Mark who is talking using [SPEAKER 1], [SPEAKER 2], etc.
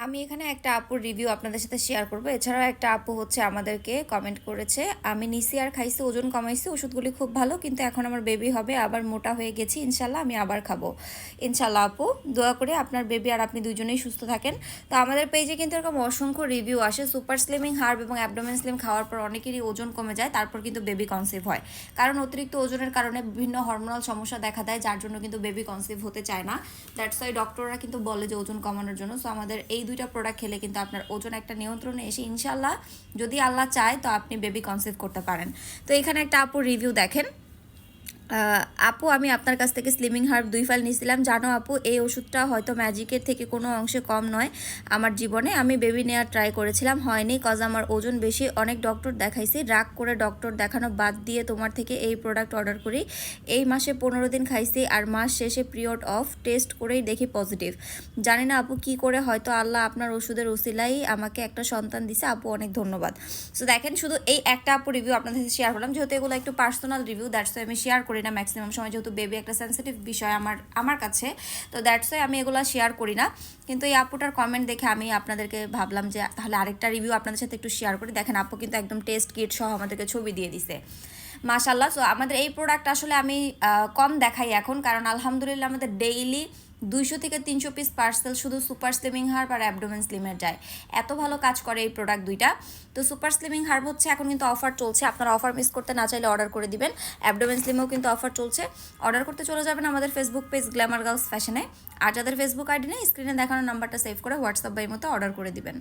[SPEAKER 1] আমি এখানে একটা আপুর রিভিউ আপনাদের সাথে শেয়ার করব। এছাড়াও একটা আপু হচ্ছে আমাদেরকে কমেন্ট করেছে, আমি নিছি আর খাইছি, ওজন কমাইছি, ওষুধগুলি খুব ভালো, কিন্তু এখন আমার বেবি হবে, আবার মোটা হয়ে গেছি, ইনশাল্লাহ আমি আবার খাবো। ইনশাল্লাহ আপু, দোয়া করে আপনার বেবি আর আপনি দুজনেই সুস্থ থাকেন। তো আমাদের পেজে কিন্তু এরকম অসংখ্য রিভিউ আসে, সুপার স্লিমিং হার্ব এবং অ্যাবডোমেন স্লিম খাওয়ার পর অনেকেরই ওজন কমে যায়, তারপর কিন্তু বেবি কনসিভ হয়। কারণ অতিরিক্ত ওজনের কারণে বিভিন্ন হরমোনাল সমস্যা দেখা দেয়, যার জন্য কিন্তু বেবি কনসিভ হতে চায় না। দ্যাটস ওয়াই ডক্টররা কিন্তু বলে যে ওজন কমানোর জন্য। সো আমাদের এই দুইটা প্রোডাক্ট খেলে কিন্তু আপনার ওজন একটা নিয়ন্ত্রণে এসে ইনশাল্লাহ যদি আল্লাহ চায় তো আপনি বেবি কনসিভ করতে পারেন। তো এখানে একটা আপুর রিভিউ দেখেন। আপু, আমি আপনার কাছ থেকে স্লিমিং হার্ব 2 ফাইল নিয়েছিলাম। জানো আপু, এই ওষুধটা হয়তো ম্যাজিকের থেকে কোনো অংশে কম নয়। আমার জীবনে আমি বেবি নেওয়ার ট্রাই করেছিলাম, হয়নি, কজ আমার ওজন বেশি। অনেক ডক্টর দেখাইছি, রাগ করে ডক্টর দেখানো বাদ দিয়ে তোমার থেকে এই প্রোডাক্ট অর্ডার করি। এই মাসে 15 দিন খাইছি, আর মাস শেষে পিরিয়ড অফ টেস্ট করেই দেখি পজিটিভ। জানি না আপু কি করে, হয়তো আল্লাহ আপনার ওষুধের উসিলাই আমাকে একটা সন্তান দিছে। আপু অনেক ধন্যবাদ। সো দেখেন, শুধু এই একটা আপু রিভিউ আপনাদের সাথে শেয়ার করলাম, যেহেতু এগুলো একটু পার্সোনাল রিভিউ, দ্যাটস ওয়াই আমি শেয়ার করি না ম্যাক্সিমাম সময়, যেহেতু বেবি একটা সেন্সিটিভ বিষয় আমার কাছে। তো দ্যাটস ওয়াই আমি এগুলো শেয়ার করি না। কিন্তু এই আপুটার কমেন্ট দেখে আমি আপনাদেরকে ভাবলাম যে তাহলে আরেকটা রিভিউ আপনাদের সাথে একটু শেয়ার করি। দেখেন, আপু কিন্তু একদম টেস্ট কিট সহ আমাদেরকে ছবি দিয়ে দিছে, মাশাল্লাহ। সো আমাদের এই প্রোডাক্ট আসলে আমি কম দেখাই এখন, কারণ আলহামদুলিল্লাহ আমাদের ডেইলি 200 থেকে 300 পিস পার্সেল শুধু সুপার স্লিমিং হার্ব আর অ্যাবডোমেন স্লিমের যায়। এত ভালো কাজ করে এই প্রোডাক্ট দুইটা। তো সুপার স্লিমিং হার্ব হচ্ছে এখন কিন্তু অফার চলছে, আপনারা অফার মিস করতে না চাইলে অর্ডার করে দিবেন। অ্যাবডোমেন স্লিমেও কিন্তু অফার চলছে, অর্ডার করতে চলে যাবেন আমাদের ফেসবুক পেজ গ্ল্যামার গার্লস ফ্যাশনে। আর যাদের ফেসবুক আইডি নেই, স্ক্রিনে দেখানো নাম্বারটা সেভ করে হোয়াটসঅ্যাপ বাই মতো অর্ডার করে দিবেন।